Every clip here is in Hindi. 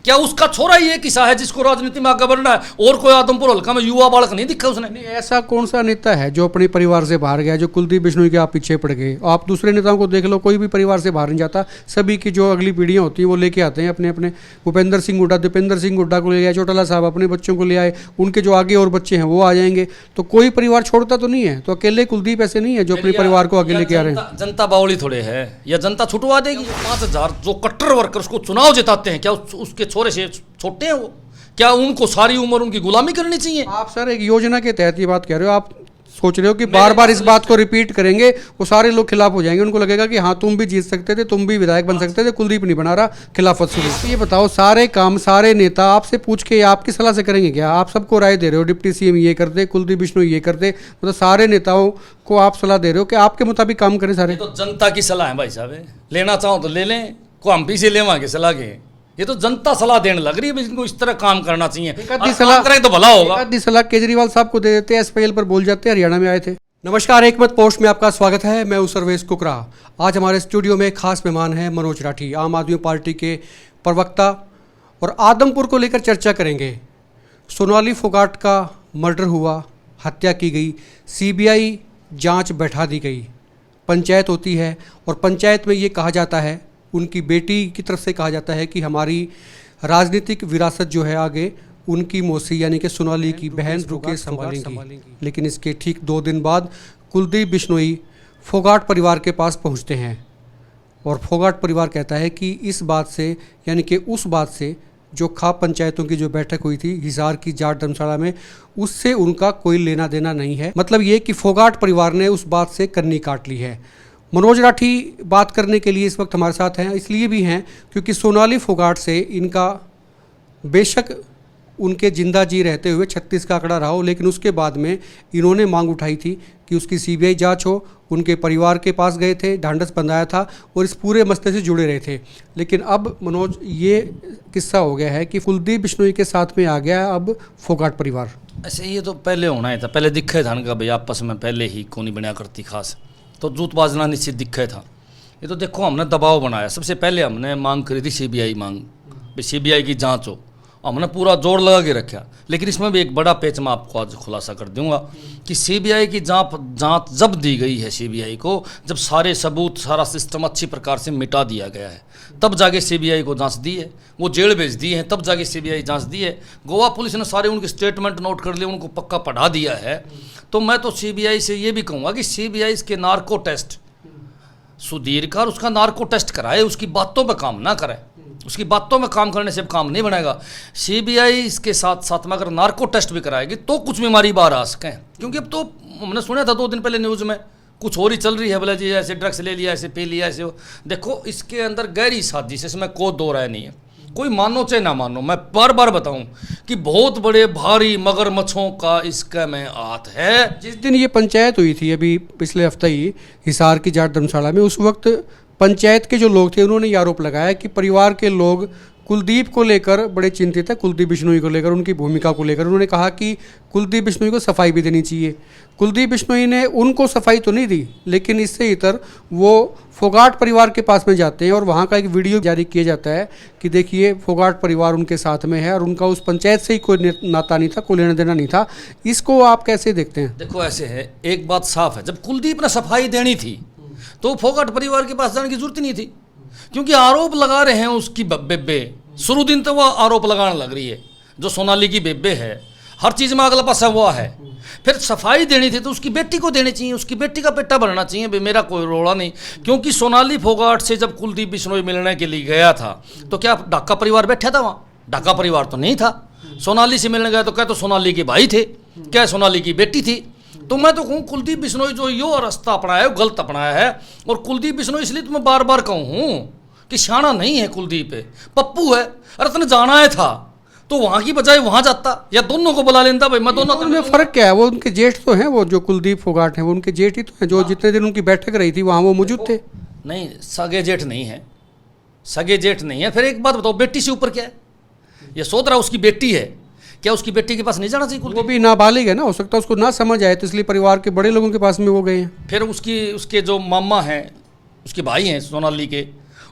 क्या उसका छोरा ही एक किस्सा है जिसको राजनीति में आगे बढ़ना है, और कोई आदमपुर हल्का में युवा बालक नहीं दिखा उसने? नहीं, ऐसा कौन सा नेता है जो अपने परिवार से बाहर गया, जो कुलदीप बिश्नोई के आप पीछे पड़ गए? आप दूसरे नेताओं को देख लो, कोई भी परिवार से बाहर नहीं जाता। सभी की जो अगली पीढ़ियां होती हैं वो लेके आते हैं अपने अपने। भूपेंद्र सिंह हुड्डा, दीपेंद्र सिंह हुड्डा को ले आए, चौटाला साहब अपने बच्चों को ले आए, उनके जो आगे और बच्चे हैं वो आ जाएंगे। तो कोई परिवार छोड़ता तो नहीं है। तो अकेले कुलदीप ऐसे नहीं है जो अपने परिवार को आगे लेके आ रहे हैं। जनता बावली थोड़े है, या जनता छुटवा देगी? 5,000 जो कट्टर वर्कर्स को चुनाव जिताते हैं, क्या उसके छोरे से छोटे हैं वो? क्या उनको सारी उम्र उनकी गुलामी करनी चाहिए? आप सर एक योजना के तहत ये बात कह रहे हो, आप सोच रहे हो कि बार बार इस बात को रिपीट करेंगे, वो सारे लोग खिलाफ हो जाएंगे। उनको लगेगा कि हाँ तुम भी जीत सकते थे, तुम भी विधायक बन सकते थे, कुलदीप नहीं बना रहा, खिलाफत शुरू। तो ये बताओ, सारे काम सारे नेता आपसे पूछ के आपकी सलाह से करेंगे क्या? आप सबको राय दे रहे हो, डिप्टी सीएम ये करते, कुलदीप बिश्नोई ये करते, मतलब सारे नेताओं को आप सलाह दे रहे हो कि आपके मुताबिक काम करें सारे? तो जनता की सलाह है भाई साहब, लेना चाहो तो ले लें, को हम भी से लेवांगे सलाह के। ये तो जनता सलाह देने लग रही है, इनको इस तरह काम करना चाहिए, सलाह करें तो भला होगा। आधी सलाह केजरीवाल साहब को दे देते हैं, एसपीएल पर बोल जाते हैं, हरियाणा में आए थे। नमस्कार, एक मत पोस्ट में आपका स्वागत है। मैं हूं सर्वेश कुकरा। आज हमारे स्टूडियो में खास मेहमान हैं मनोज राठी, आम आदमी पार्टी के प्रवक्ता, और आदमपुर को लेकर चर्चा करेंगे। सोनाली फोगाट का मर्डर हुआ, हत्या की गई, सीबीआई जांच बैठा दी गई, पंचायत होती है और पंचायत में ये कहा जाता है, उनकी बेटी की तरफ से कहा जाता है कि हमारी राजनीतिक विरासत जो है आगे उनकी मौसी यानी कि सोनाली की बहन रुकेश संभालेंगी। लेकिन इसके ठीक 2 दिन बाद कुलदीप बिश्नोई फोगाट परिवार के पास पहुंचते हैं और फोगाट परिवार कहता है कि इस बात से यानी कि उस बात से जो खाप पंचायतों की जो बैठक हुई थी हिसार की जाट धर्मशाला में, उससे उनका कोई लेना देना नहीं है। मतलब ये कि फोगाट परिवार ने उस बात से कन्नी काट ली है। मनोज राठी बात करने के लिए इस वक्त हमारे साथ हैं, इसलिए भी हैं क्योंकि सोनाली फोगाट से इनका बेशक उनके जिंदा जी रहते हुए 36 का आंकड़ा रहा हो, लेकिन उसके बाद में इन्होंने मांग उठाई थी कि उसकी सीबीआई जांच हो। उनके परिवार के पास गए थे, ढांढस बंधाया था और इस पूरे मसले से जुड़े रहे थे। लेकिन अब मनोज ये किस्सा हो गया है कि कुलदीप बिश्नोई के साथ में आ गया है अब फोगाट परिवार। ऐसे ये तो पहले होना ही था, पहले दिखे था ना भाई आपस में पहले ही कौन बना करती खास, तो जूत बाजना निश्चित दिखे था। ये तो देखो हमने दबाव बनाया, सबसे पहले हमने मांग करी थी सीबीआई मांग, सीबीआई की जांच हो, हमने पूरा जोर लगा के रखा। लेकिन इसमें भी एक बड़ा पेच मैं आपको आज खुलासा कर दूंगा कि सीबीआई की जांच जब दी गई है सीबीआई को, जब सारे सबूत सारा सिस्टम अच्छी प्रकार से मिटा दिया गया है, तब जाके सीबीआई को जांच दी है, वो जेल भेज दी है, तब जाके सीबीआई जांच दी है। गोवा पुलिस ने सारे उनके स्टेटमेंट नोट कर लिए, उनको पक्का पढ़ा दिया है। तो मैं तो सीबीआई से ये भी कहूँगा कि सीबीआई इसके नार्को टेस्ट सुधीर का उसका नार्को टेस्ट कराए, उसकी बातों पर काम ना करे। उसकी बातों में काम करने से काम नहीं बनेगा। सीबीआई इसके साथ साथ में अगर नार्को टेस्ट भी कराएगी तो कुछ बीमारी बाहर आ सकें, क्योंकि अब तो हमने सुना था 2 दिन पहले न्यूज़ में कुछ और ही चल रही है, बोला जी ऐसे ड्रग्स ले लिया, ऐसे पी लिया, ऐसे। देखो इसके अंदर गहरी साजिश, इसमें कोई दो राय नहीं है। कोई मानो चाहे ना मानो, मैं बार बार बताऊं कि बहुत बड़े भारी मगरमच्छों का इसका में हाथ है। जिस दिन ये पंचायत हुई थी अभी पिछले हफ्ते ही हिसार की जाट धर्मशाला में, उस वक्त पंचायत के जो लोग थे उन्होंने ये आरोप लगाया कि परिवार के लोग कुलदीप को लेकर बड़े चिंतित है, कुलदीप बिश्नोई को लेकर, उनकी भूमिका को लेकर। उन्होंने कहा कि कुलदीप बिश्नोई को सफाई भी देनी चाहिए। कुलदीप बिश्नोई ने उनको सफाई तो नहीं दी, लेकिन इससे इतर वो फोगाट परिवार के पास में जाते हैं और वहाँ का एक वीडियो जारी किया जाता है कि देखिए फोगाट परिवार उनके साथ में है और उनका उस पंचायत से ही कोई नाता नहीं था, कोई लेना देना नहीं था। इसको आप कैसे देखते हैं? देखो ऐसे है, एक बात साफ है, जब कुलदीप ने सफाई देनी थी तो फोगाट परिवार के पास जाने की जरूरत नहीं थी, क्योंकि आरोप लगा रहे हैं उसकी बेबे। शुरू दिन तो वह आरोप लगाने लग रही है, जो सोनाली की बेबे है, हर चीज़ में अगला पासा हुआ है। फिर सफाई देनी थी तो उसकी बेटी को देनी चाहिए, उसकी बेटी का पेटा भरना चाहिए, मेरा कोई रोड़ा नहीं। क्योंकि सोनाली फोगाट से जब कुलदीप बिश्नोई मिलने के लिए गया था तो क्या ढाका परिवार बैठा था वहाँ? ढाका परिवार तो नहीं था। सोनाली से मिलने गया तो क्या तो सोनाली के भाई थे, क्या सोनाली की बेटी थी? तो मैं तो कहूँ कुलदीप बिश्नोई जो यो रास्ता अपनाया है वो गलत अपनाया है। और कुलदीप बिश्नोई इसलिए तो मैं बार बार कहूँ कि शाना नहीं है कुलदीप, है पप्पू है। अरे तने जाना है था तो वहाँ की बजाय वहाँ जाता, या दोनों को बुला लेता। भाई मैं दोनों में फ़र्क क्या है? वो उनके जेठ तो हैं, वो जो कुलदीप फोगाट हैं वो उनके जेठ ही तो हैं, जो जितने दिन उनकी बैठक रही थी वहाँ वो मौजूद थे। नहीं, सगे जेठ नहीं है, सगे जेठ नहीं है। फिर एक बात बताओ, बेटी से ऊपर क्या है? ये सोच रहा उसकी बेटी है, क्या उसकी बेटी के पास नहीं जाना चाहिए? वो भी नाबालिग है ना, हो सकता है उसको ना समझ आए तो इसलिए परिवार के बड़े लोगों के पास में वो गए हैं। फिर उसके जो मामा हैं, उसके भाई हैं सोनाली के,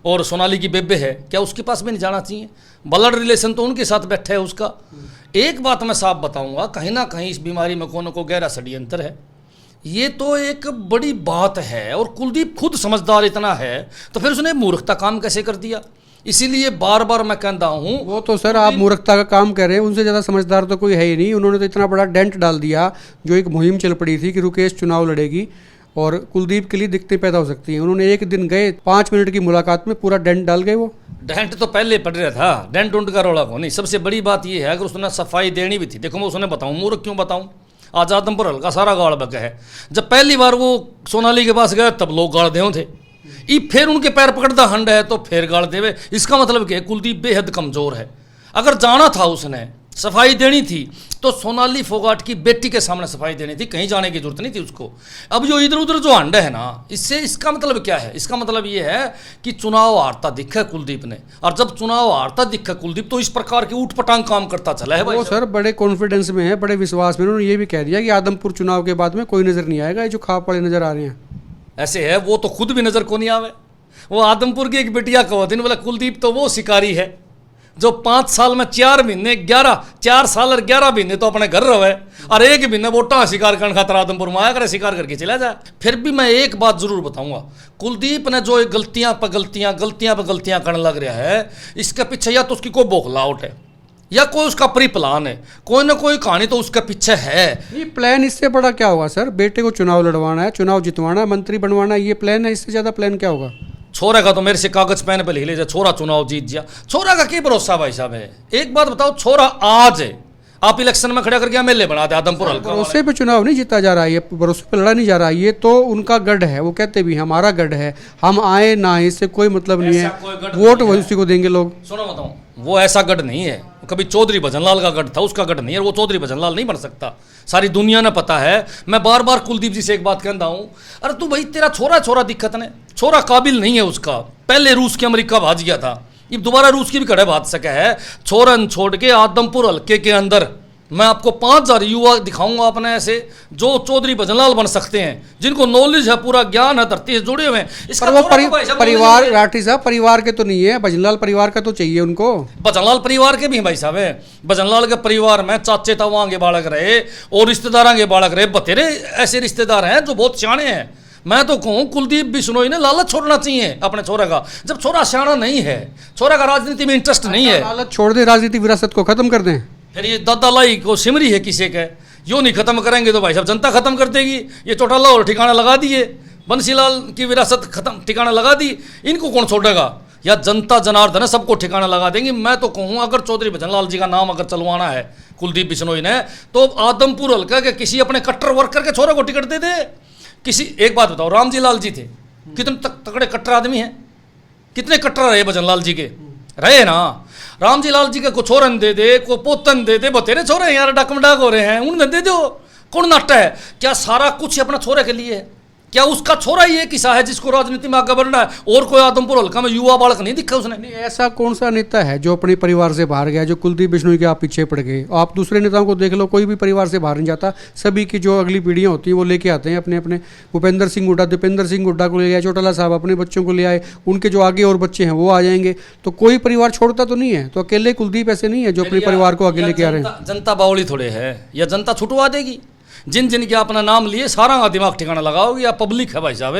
और सोनाली की बेबे है, क्या उसके पास भी नहीं जाना चाहिए? ब्लड रिलेशन तो उनके साथ बैठा है उसका। एक बात मैं साफ बताऊंगा, कहीं ना कहीं इस बीमारी में कोई न कोई गहरा षड्यंत्र है। ये तो एक बड़ी बात है, और कुलदीप खुद समझदार इतना है तो फिर उसने मूर्खता काम कैसे कर दिया? इसीलिए बार बार मैं कहता हूँ, वो तो सर आप मूर्खता का काम कर रहे हैं, उनसे ज़्यादा समझदार तो कोई है ही नहीं। उन्होंने तो इतना बड़ा डेंट डाल दिया, जो एक मुहिम चल पड़ी थी कि रुकेश चुनाव लड़ेगी और कुलदीप के लिए दिक्कतें पैदा हो सकती हैं। उन्होंने एक दिन गए 5 मिनट की मुलाकात में पूरा डेंट डाल गए। वो डेंट तो पहले पड़ रहा था, डेंट उंट का रौला को नहीं। सबसे बड़ी बात यह है, अगर उसने सफाई देनी भी थी, देखो मैं उसने बताऊँ, मूर्ख क्यों बताऊँ, आज आदमपुर हल्का सारा गाड़ बका है। जब पहली बार वो सोनाली के पास गए तब लोग गाड़ दे थे, ये फिर उनके पैर पकड़ता हंड है तो फिर गाड़ देवे। इसका मतलब क्या है, कुलदीप बेहद कमजोर है। अगर जाना था उसने, सफाई देनी थी, तो सोनाली फोगाट की बेटी के सामने सफाई देनी थी, कहीं जाने की जरूरत नहीं थी उसको। अब जो इधर उधर जो हंड है ना, इससे इसका मतलब क्या है? इसका मतलब ये है कि चुनाव हारता दिखा कुलदीप ने, और जब चुनाव हारता दिखा कुलदीप तो इस प्रकार की ऊट पटांग काम करता चला है। वो सर बड़े कॉन्फिडेंस में है, बड़े विश्वास में। उन्होंने ये भी कह दिया कि आदमपुर चुनाव के बाद में कोई नजर नहीं आएगा, ये जो खा पड़े नजर आ रहे हैं। ऐसे है, वो तो खुद भी नजर को नहीं आवे। वो आदमपुर की एक बिटिया कहती, बोला कुलदीप तो वो शिकारी है जो 5 साल में 4 महीने 4 साल और 11 महीने तो अपने घर रहे, और एक महीने वोटा शिकार करने खातर आदमपुर में आया करे, शिकार करके चला जाए। फिर भी मैं एक बात जरूर बताऊंगा, कुलदीप ने जो गलतियां पर गलतियां करने लग रहा है, इसके पीछे या तो उसकी कोई बौखलाहट है या कोई उसका प्री प्लान है, कोई ना कोई कहानी तो उसके पीछे है। ये प्लान इससे बड़ा क्या होगा सर? बेटे को चुनाव लड़वाना है, चुनाव जितवाना है, मंत्री बनवाना है, ये प्लान है। इससे ज़्यादा प्लान क्या होगा? छोरा का तो मेरे से कागज पेन पे लिख ले जाए, छोरा चुनाव जीत जा। छोरा का क्या भरोसा भाई साहब है? एक बात बताओ, छोरा आज है, आप इलेक्शन में खड़ा करके एमएलए बना दे आदमपुर हल्का। भरोसे पे चुनाव नहीं जीता जा रहा है, ये भरोसे पे लड़ा नहीं जा रहा है, ये तो उनका गढ़ है। वो कहते भी हमारा गढ़ है, हम आए ना आए इससे कोई मतलब नहीं है, वोट उसी को देंगे लोग। सुनो बताऊं, वो ऐसा गढ़ नहीं है। कभी चौधरी भजनलाल का गढ़ था, उसका गढ़ नहीं है, वो चौधरी भजनलाल नहीं बन सकता। सारी दुनिया ने पता है। मैं बार बार कुलदीप जी से एक बात कहता हूं, अरे तू भाई तेरा छोरा दिक्कत ने, छोरा काबिल नहीं है उसका। पहले रूस के अमेरिका भाज गया था, ये दोबारा रूस की भी कड़े भाज सका है। छोरन छोड़ के आदमपुर हल्के के अंदर मैं आपको 5000 युवा दिखाऊंगा अपने ऐसे, जो चौधरी भजनलाल बन सकते हैं, जिनको नॉलेज है, पूरा ज्ञान है, धरती से जुड़े हुए हैं। इसका वो परिवार राठी साहब परिवार के तो नहीं है, भजनलाल परिवार का तो चाहिए उनको। भजनलाल परिवार के भी हैं भाई साहब है। भजनलाल के परिवार में चाचे तावा के बालक रहे और रिश्तेदार के बालक रहे, बतेरे ऐसे रिश्तेदार हैं जो बहुत सियाणे हैं। मैं तो कहूँ कुलदीप बिश्नोई ने लालच छोड़ना चाहिए अपने छोरे का। जब छोरा सियाणा नहीं है, छोरा का राजनीति में इंटरेस्ट नहीं है, लालच छोड़ दे, राजनीतिक विरासत को खत्म कर दें। फिर ये दादा लाई को सिमरी है किसी के, यो नहीं खत्म करेंगे तो भाई साहब जनता खत्म कर देगी। ये चौटाला और ठिकाना लगा दिए, बंसीलाल की विरासत खत्म ठिकाना लगा दी, इनको कौन छोड़ेगा? या जनता जनार्दन है, सबको ठिकाना लगा देंगे। मैं तो कहूँ अगर चौधरी भजनलाल जी का नाम अगर चलवाना है कुलदीप बिश्नोई ने, तो आदमपुर हल्का के किसी अपने कट्टर वर्कर के छोरे को टिकट दे दे। किसी एक बात बताओ, रामजी लाल जी थे, कितने तगड़े कट्टर आदमी हैं, कितने कट्टर रहे भजनलाल जी के, रहे ना। रामजी लाल जी का को छोरन दे दे, को पोतन दे दे, बतेरे छोरे यार डकमडाक हो रहे हैं, उन्हें दे दो। कौन नाटा है? क्या सारा कुछ अपना छोरे के लिए है? क्या उसका छोरा ही एक किसा है जिसको राजनीति में आगे बढ़ना है? और कोई आदमपुर हल्का में युवा बालक नहीं दिखा उसने? नहीं, ऐसा कौन सा नेता है जो अपने परिवार से बाहर गया, जो कुलदीप बिश्नोई के आप पीछे पड़ गए? आप दूसरे नेताओं को देख लो, कोई भी परिवार से बाहर नहीं जाता। सभी की जो अगली पीढ़ियां होती हैं वो लेके आते हैं अपने अपने। भूपेंद्र सिंह हुड्डा, दीपेंद्र सिंह हुड्डा को ले आए, चौटाला साहब अपने बच्चों को ले आए, उनके जो आगे और बच्चे हैं वो आ जाएंगे। तो कोई परिवार छोड़ता तो नहीं है। तो अकेले कुलदीप ऐसे नहीं है जो अपने परिवार को आगे लेके आ रहे हैं। जनता बावली थोड़े है, या जनता छुटवा देगी? जिन जिन के अपना नाम लिए सारा का दिमाग ठिकाना लगाओगे, या पब्लिक है भाई साहब,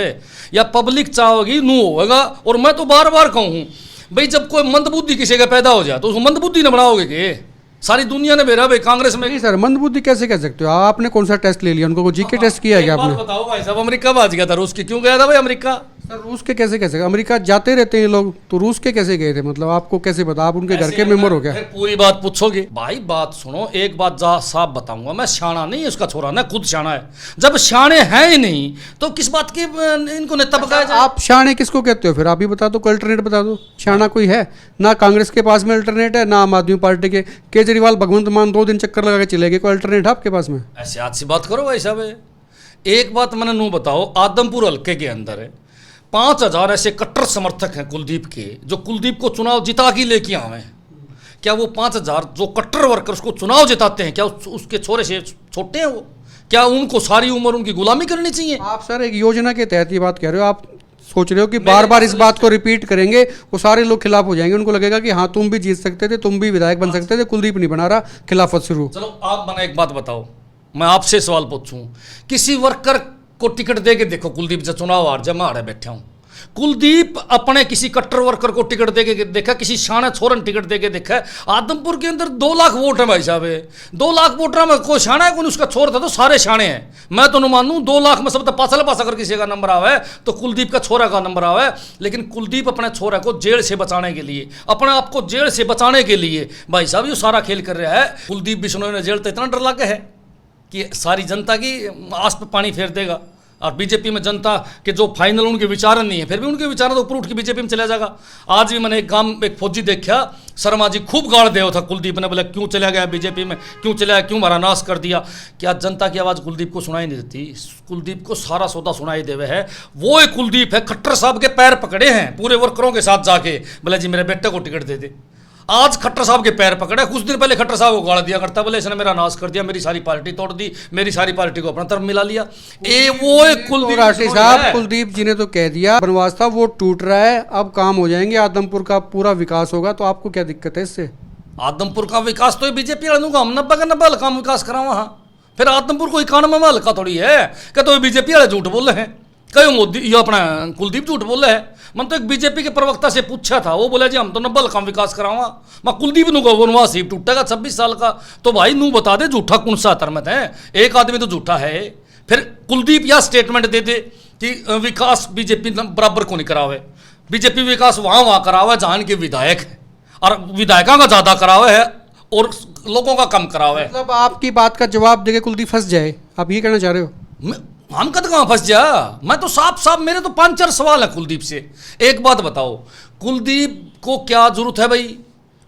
या पब्लिक चाहोगी नू होगा। और मैं तो बार बार कहूँ भाई, जब कोई मंदबुद्धि किसी का पैदा हो जाए तो उसको मंदबुद्धि न बनाओगे कि सारी दुनिया ने मेरा भाई कांग्रेस में। नहीं सर, मंदबुद्धि कैसे कह सकते हो? आपने कौन सा टेस्ट ले लिया? उनको जीके टेस्ट किया क्या आपने? बताओ भाई साहब, अमेरिका भाज गया था, रूस के क्यों गया था भाई अमेरिका? सर रूस के कैसे कह सकते? अमेरिका जाते रहते हैं लोग, तो रूस के कैसे गए थे? मतलब आपको कैसे पता? आप उनके घर के मेंबर हो क्या? पूरी बात पूछोगे भाई? बात सुनो, एक बात साफ बताऊंगा, मैं शाना नहीं है उसका छोरा, ना खुद शाना है। जब शाने हैं ही नहीं तो किस बात की इनको नेता पकाया जाए? आप शाने किसको कहते हो फिर? आप ही बता दो, कोई अल्टरनेट बता दो। शाना कोई है ना? कांग्रेस के पास में अल्टरनेट है, ना आम आदमी पार्टी के। केजरीवाल भगवंत मान 2 दिन चक्कर लगा के चले गए, कोई अल्टरनेट है आपके पास में? ऐसे आज सी बात करो भाई साहब। एक बात मैंने नू बताओ, आदमपुर हल्के के अंदर है 5000 ऐसे कट्टर समर्थक हैं कुलदीप के, जो कुलदीप को चुनाव जिता के लेके आवे। क्या वो 5000 जो कट्टर वर्कर्स को चुनाव जिताते हैं, क्या उसके छोरे से छोटे हैं वो? क्या उनको सारी उम्र उनकी गुलामी करनी चाहिए? आप सर एक योजना के तहत ये बात कह रहे हो। आप सोच रहे हो कि बार बार इस बात को रिपीट करेंगे, वो सारे लोग खिलाफ हो जाएंगे, उनको लगेगा कि हाँ तुम भी जीत सकते थे, तुम भी विधायक बन सकते थे, कुलदीप नहीं बना रहा, खिलाफत शुरू। चलो आप मैंने एक बात बताओ, मैं आपसे सवाल पूछूं, किसी वर्कर को टिकट दे के देखो, कुलदीप से चुनाव हार जाए, मैं हारे बैठा हूं। कुलदीप अपने किसी कट्टर वर्कर को टिकट दे के देखा, किसी शाना छोरन टिकट दे के देखा। आदमपुर के अंदर 2 लाख वोट है भाई साहब, 2 लाख वोटर में कोई शाना है, कोई उसका छोर था तो सारे शाने हैं। मैं तो मानूं 2 लाख में सब पासल पास अगर किसी का नंबर आवा है तो कुलदीप का छोरा का नंबर आवा है। लेकिन कुलदीप अपने छोरा को जेल से बचाने के लिए, अपने आप को जेल से बचाने के लिए भाई साहब ये सारा खेल कर रहा है। कुलदीप बिश्नोई ने जेल तो इतना डर लगा है कि सारी जनता की आस पे पानी फेर देगा। और बीजेपी में जनता के जो फाइनल उनके विचार नहीं है, फिर भी उनके विचार तो ऊपर उठ के बीजेपी में चला जाएगा। आज भी मैंने एक फौजी देखा, शर्मा जी खूब गाड़ दे था कुलदीप ने, बोले क्यों चला गया बीजेपी में, क्यों चला गया, क्यों हमारा नाश कर दिया। क्या जनता की आवाज़ कुलदीप को सुनाई नहीं देती? कुलदीप को सारा सौदा सुनाई देवे है। वो एक कुलदीप है, खट्टर साहब के पैर पकड़े हैं पूरे वर्करों के साथ जाके, बोले जी मेरे बेटे को टिकट दे दे। आज खट्टर साहब के पैर पकड़े, कुछ दिन पहले खट्टर साहब को गाड़ दिया करता, बोले इसने मेरा नाश कर दिया, मेरी सारी पार्टी तोड़ दी, मेरी सारी पार्टी को अपना तरफ मिला लिया। वो एक कुलदीप राठी साहब, कुलदीप जी ने तो कह दिया बनवास था वो टूट रहा है, अब काम हो जाएंगे, आदमपुर का पूरा विकास होगा, तो आपको क्या दिक्कत है इससे? आदमपुर का विकास तो बीजेपी वालों का, हम 90 का 90 हल्का विकास करा वहां, फिर आदमपुर को 91 में हल्का थोड़ी है। क्या तो बीजेपी वाले झूठ बोल रहे हैं, कहीं मोदी ये अपना कुलदीप झूठ बोल रहे हैं। मैं तो एक बीजेपी के प्रवक्ता से पूछा था, वो बोला जी हम तो 90 काम विकास कराऊंगा। मैं कुलदीप नू कहूँ वहाँ सीट टूटेगा 26 साल का, तो भाई नू बता दे झूठा कौन सा तरमत है, एक आदमी तो झूठा है। फिर कुलदीप यह स्टेटमेंट दे दे कि विकास बीजेपी बराबर को नहीं करावे, बीजेपी विकास वहाँ करावे जहाँ के विधायक है, और विधायकों का ज़्यादा करावे है और लोगों का कम करावे है। मतलब आपकी बात का जवाब देके कुलदीप फंस जाए, आप ये कहना चाह रहे हो? हम कद कहाँ फंस जा, मैं तो साफ मेरे तो 5-4 सवाल है कुलदीप से। एक बात बताओ, कुलदीप को क्या जरूरत है भाई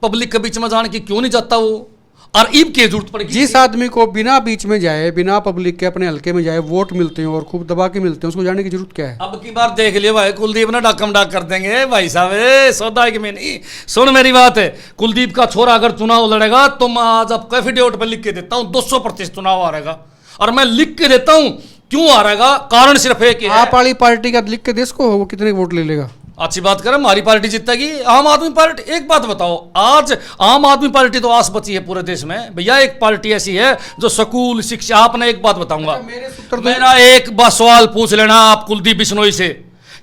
पब्लिक के बीच में जाने की, क्यों नहीं जाता वो, और ईब की जरूरत पड़ेगी? जिस आदमी को बिना बीच में जाए, बिना पब्लिक के अपने हल्के में जाए, वोट मिलते हैं और खूब दबा के मिलते हैं, उसको जाने की जरूरत क्या है? अब की बार देख लियो भाई, कुलदीप ना डाकम डाक कर देंगे भाई साहब, सौदा के में नहीं। सुन मेरी बात है, कुलदीप का छोरा अगर चुनाव लड़ेगा तो मैं आज अब कैफिडेट पर लिख के देता हूँ 200% चुनाव हारेगा, और मैं लिख के देता हूँ क्यों हारेगा, कारण सिर्फ एक ही है। आप वाली पार्टी का लिख के दे इसको, वो कितने वोट ले लेगा? अच्छी बात करें, हमारी पार्टी जीतेगी, आम आदमी पार्टी। एक बात बताओ, आज आम आदमी पार्टी तो आस बची है पूरे देश में भैया, एक पार्टी ऐसी है जो स्कूल शिक्षा। आपने एक बात बताऊंगा, मेरा एक सवाल पूछ लेना आप कुलदीप बिश्नोई से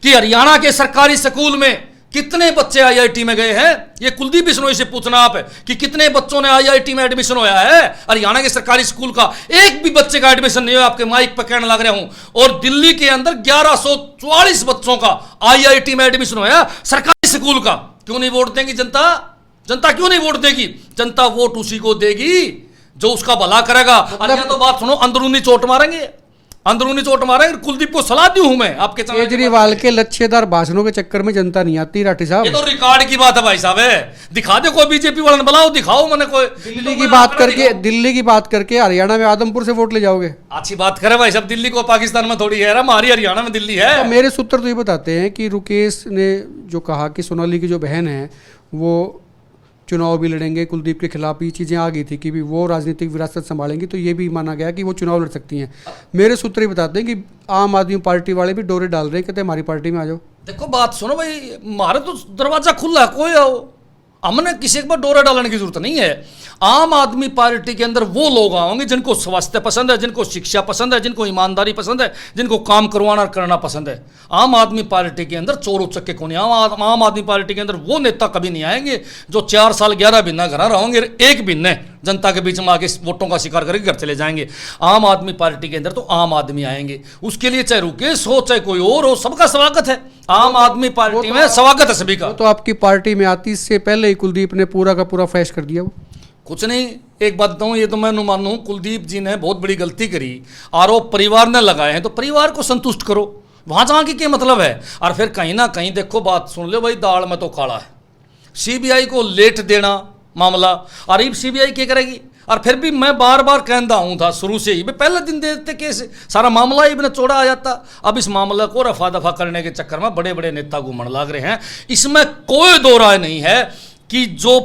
कि हरियाणा के सरकारी स्कूल में कितने बच्चे आईआईटी में गए हैं? ये कुलदीप बिश्नोई से पूछना आप कि कितने बच्चों ने आईआईटी में एडमिशन होया है। हरियाणा के सरकारी स्कूल का एक भी बच्चे का एडमिशन नहीं हुआ, आपके माइक पर कहने लग रहा हूं। और दिल्ली के अंदर 1144 बच्चों का आईआईटी में एडमिशन होया सरकारी स्कूल का। क्यों नहीं वोट देगी जनता? जनता क्यों नहीं वोट देगी? जनता वोट उसी को देगी जो उसका भला करेगा। तो बात सुनो, अंदरूनी चोट मारेंगे, अंदरूनी चोट मारेंगे। कुलदीप को सलाह दी हूं मैं आपके केजरीवाल के लच्छेदार भाषणों के चक्कर में जनता नहीं आती राठी साहब। ये तो रिकॉर्ड की बात है भाई साहब, दिखा दे कोई बीजेपी वाला बुलाओ, दिखाओ मैंने कोई। दिल्ली की बात करके हरियाणा में आदमपुर से वोट ले जाओगे? अच्छी बात करे भाई साहब, दिल्ली को पाकिस्तान में थोड़ी है, हमारी हरियाणा में दिल्ली है। तो मेरे सूत्र तो ये बताते हैं कि रुकेश ने जो कहा कि सोनाली की जो बहन है वो चुनाव भी लड़ेंगे, कुलदीप के खिलाफ ये चीज़ें आ गई थी कि भी वो राजनीतिक विरासत संभालेंगी, तो ये भी माना गया कि वो चुनाव लड़ सकती हैं। मेरे सूत्र ही बताते हैं कि आम आदमी पार्टी वाले भी डोरे डाल रहे हैं, कहते हैं हमारी पार्टी में आ जाओ। देखो बात सुनो भाई, हमारे तो दरवाजा खुला है, कोई आओ, हमने किसी के पास डोरा डालने की जरूरत नहीं है। आम आदमी पार्टी के अंदर वो लोग आएंगे जिनको स्वास्थ्य पसंद है, जिनको शिक्षा पसंद है, जिनको ईमानदारी पसंद है, जिनको काम करवाना और करना पसंद है। आम आदमी पार्टी के अंदर चोर उचक्के को नहीं। आम आदमी पार्टी के अंदर वो नेता कभी नहीं आएंगे जो 4 साल 11 महीना घर रहेंगे, एक महीने जनता के बीच में आके वोटों का शिकार करके घर चले जाएंगे। आम आदमी पार्टी के अंदर तो आम आदमी आएंगे, उसके लिए चाहे रुकेश हो चाहे कोई और हो, सबका स्वागत है। आम आदमी पार्टी में स्वागत है सभी का। तो आपकी पार्टी में आती इससे पहले ही कुलदीप ने पूरा का पूरा फ्लैश कर दिया। वो कुछ नहीं, एक बात बताऊं, ये तो मैं मानूं कुलदीप जी ने बहुत बड़ी गलती करी, आरोप परिवार ने लगाए हैं, तो परिवार को संतुष्ट करो, वहां जाके क्या मतलब है। और फिर कहीं ना कहीं देखो, बात सुन लो भाई, दाल में तो काला है। सीबीआई को लेट देना मामला, और अब सीबीआई क्या करेगी? और फिर भी मैं बार बार कहता हूँ था शुरू से ही, पहले दिन दे देते केस, सारा मामला ही चौड़ा आ जाता। अब इस मामले को रफा दफा करने के चक्कर में बड़े बड़े नेता घूमने लग रहे हैं। इसमें कोई दो राय नहीं है कि जो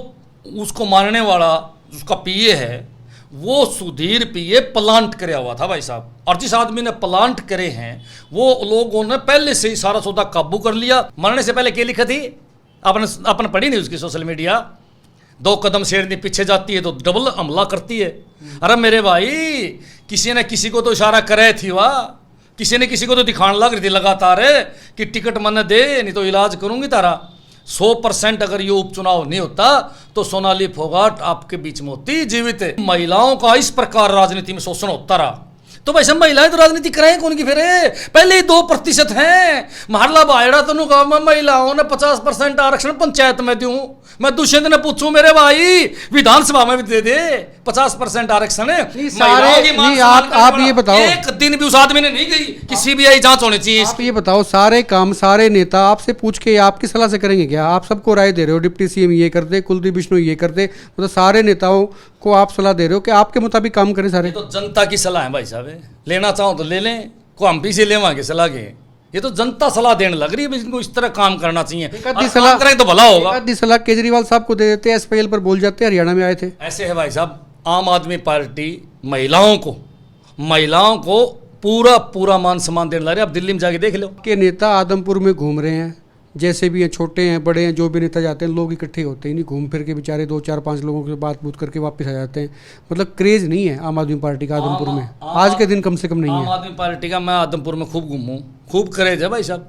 उसको मारने वाला, उसका पीए है, वो सुधीर पीए प्लांट करे हुआ था भाई साहब, और जिस आदमी ने प्लांट करे हैं वो लोगों ने पहले से ही सारा सौदा काबू कर लिया। मरने से पहले क्या लिखा थी, आपने पढ़ी नहीं उसकी सोशल मीडिया, 2 कदम शेरनी पीछे जाती है तो डबल हमला करती है। अरे मेरे भाई, किसी ने किसी को तो इशारा करे थी, वाह किसी ने किसी को तो दिखाने लग रही थी लगातार कि टिकट मन दे नहीं तो इलाज करूंगी तारा। 100% अगर ये उपचुनाव नहीं होता तो सोनाली फोगाट आपके बीच में होती जीवित है। महिलाओं का इस प्रकार राजनीति में शोषण होता रहा तो भाई सब महिलाएं तो राजनीति कराएं कौन की फिर, पहले ही 2% हैं। महला बायड़ा तो मैं महिलाओं ने 50% आरक्षण पंचायत में दूं, मैं दुष्यंत ने पूछूं मेरे भाई विधानसभा में भी दे दे 50% आरक्षण है। आप ये बताओ, एक दिन भी उस आदमी ने नहीं गई कि सीबीआई जांच होनी चाहिए। आप ये बताओ, सारे काम सारे नेता आपसे पूछ के आपकी सलाह से करेंगे क्या? आप सबको राय दे रहे हो, डिप्टी सीएम ये कर दे, कुलदीप बिश्नोई ये कर दे, मतलब सारे नेताओं को आप सलाह दे रहे हो कि आपके मुताबिक काम करें सारे। तो जनता की सलाह है भाई साहब, लेना चाहो तो ले लें, को हम भी से लेवांगे सलाह के। ये तो जनता सलाह देने लग रही है इनको इस तरह काम करना चाहिए, काम करें तो भला होगा। सलाह केजरीवाल साहब को दे देते, एसपीएल पर बोल जाते, हरियाणा में आए थे। ऐसे है भाई साहब, आम आदमी पार्टी महिलाओं को पूरा मान सम्मान देने लग रही है। आप दिल्ली में जाके देख लो के नेता आदमपुर में घूम रहे हैं, जैसे भी हैं, छोटे हैं बड़े हैं, जो भी नेता जाते हैं लोग इकट्ठे होते ही नहीं, घूम फिर के बेचारे 2 4 5 लोगों के बात बूत करके वापस आ जाते हैं। मतलब क्रेज नहीं है आम आदमी पार्टी का आदमपुर में आज के दिन कम से कम नहीं है। आम आदमी पार्टी का मैं आदमपुर में खूब घूमूं, खूब क्रेज है भाई साहब,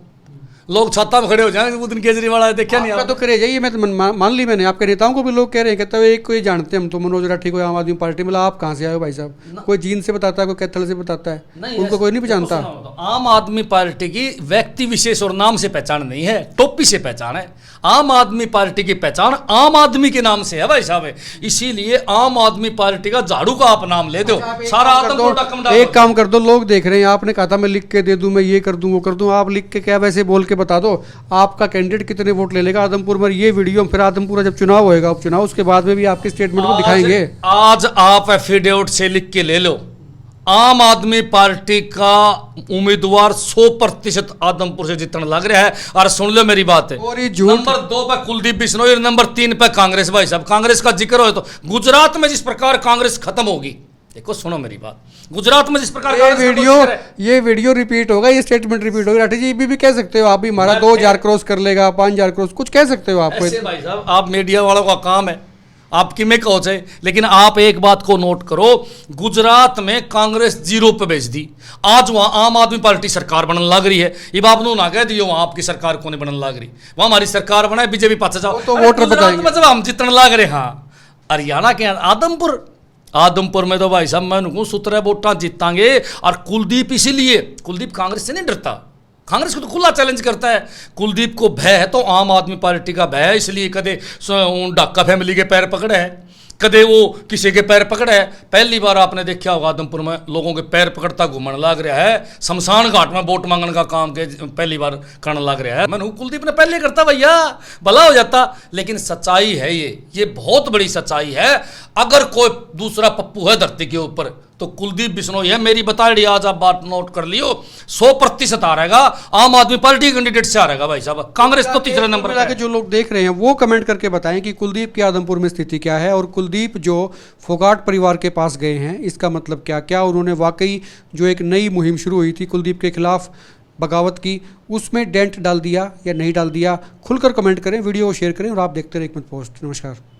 लोग छाता में खड़े हो जाएंगे वो दिन केजरीवाल आया, देखा नहीं? आपका तो क्रेज है ये, मैं तो मान ली मैंने। आपके नेताओं को भी लोग कह रहे हैं, कहते हैं एक कोई जानते हैं हम तो मनोज राठी को आम आदमी पार्टी में। आप कहाँ से आए हो भाई साहब? कोई जीन से बताता है, कोई कैथल से बताता है, उनको कोई नहीं पहचानता। आम आदमी पार्टी की व्यक्ति विशेष और नाम से पहचान नहीं है, टोपी से पहचान है। आम आदमी पार्टी की पहचान आम आदमी के नाम से है भाई साहब, इसीलिए आम आदमी पार्टी का झाड़ू का आप नाम ले दो, सारा एक काम कर दो, लोग देख रहे हैं। आपने कहा था मैं लिख के दे दूं, मैं ये कर दूं वो कर दूं, आप लिख के क्या वैसे बोल के बता दो आपका कैंडिडेट कितने वोट ले लेगा आदमपुर में। ये वीडियो फिर आदमपुर जब चुनाव होएगा, उपचुनाव, उसके बाद में भी आपके स्टेटमेंट को दिखाएंगे। आज आप एफिडेविट से लिख के ले लो, आम आदमी पार्टी का उम्मीदवार 100% आदमपुर से जीतने लग रहा है। और सुन लो मेरी बात है, नंबर 2 पे कुलदीप बिश्नोई और नंबर 3 पे कांग्रेस। भाई साहब कांग्रेस का जिक्र हो तो गुजरात में जिस प्रकार कांग्रेस खत्म होगी, देखो सुनो मेरी बात, गुजरात में जिस प्रकार ये वीडियो रिपीट होगा, ये स्टेटमेंट रिपीट होगा। राठी जी भी कह सकते हो आप भी, हमारा 2000 क्रॉस कर लेगा, 5000 क्रॉस, कुछ कह सकते हो आपको। ऐसे भाई साहब आप मीडिया वालों का काम है, आपकी में कहो है, लेकिन आप एक बात को नोट करो, गुजरात में कांग्रेस 0 पे बेच दी, आज वहां आम आदमी पार्टी सरकार बनने लग रही है। ये बाप ना कह दियो वहां आपकी सरकार को नहीं बनने लग रही, वहां हमारी सरकार बना है, बीजेपी पास जाओ तो वोटर बताएंगे जब हम जीतने लग रहे। हाँ हरियाणा के आदमपुर में तो भाई साहब मैं कहूँ 17 वोटा जीतांगे। और कुलदीप इसीलिए, कुलदीप कांग्रेस से नहीं डरता, कांग्रेस को तो खुला चैलेंज करता है। कुलदीप को भय है तो आम आदमी पार्टी का भय है, इसलिए कदे डाका फैमिली के पैर पकड़े हैं, कदे वो किसी के पैर पकड़े है। पहली बार आपने देखा होगा आदमपुर में लोगों के पैर पकड़ता घूमने लग रहा है, शमशान घाट में वोट मांगने का काम के पहली बार करने लग रहा है। मैंने कुलदीप ने पहले करता भैया भला हो जाता, लेकिन सच्चाई है ये बहुत बड़ी सच्चाई है। अगर कोई दूसरा पप्पू है धरती के ऊपर तो कुलदीप बिश्नोई है, मेरी बताई आज आप बात नोट कर लियो, 100% आ रहेगा आम आदमी पार्टी कैंडिडेट से आ रहेगा भाई साहब। कांग्रेस तो तीसरे नंबर पे। जो लोग देख रहे हैं वो कमेंट करके बताएं कि कुलदीप की आदमपुर में स्थिति क्या है, और कुलदीप जो फोगाट परिवार के पास गए हैं इसका मतलब क्या उन्होंने वाकई जो एक नई मुहिम शुरू हुई थी कुलदीप के खिलाफ बगावत की, उसमें डेंट डाल दिया या नहीं डाल दिया। खुलकर कमेंट करें, वीडियो को शेयर करें और आप देखते रहे एक मिनट पोस्ट। नमस्कार।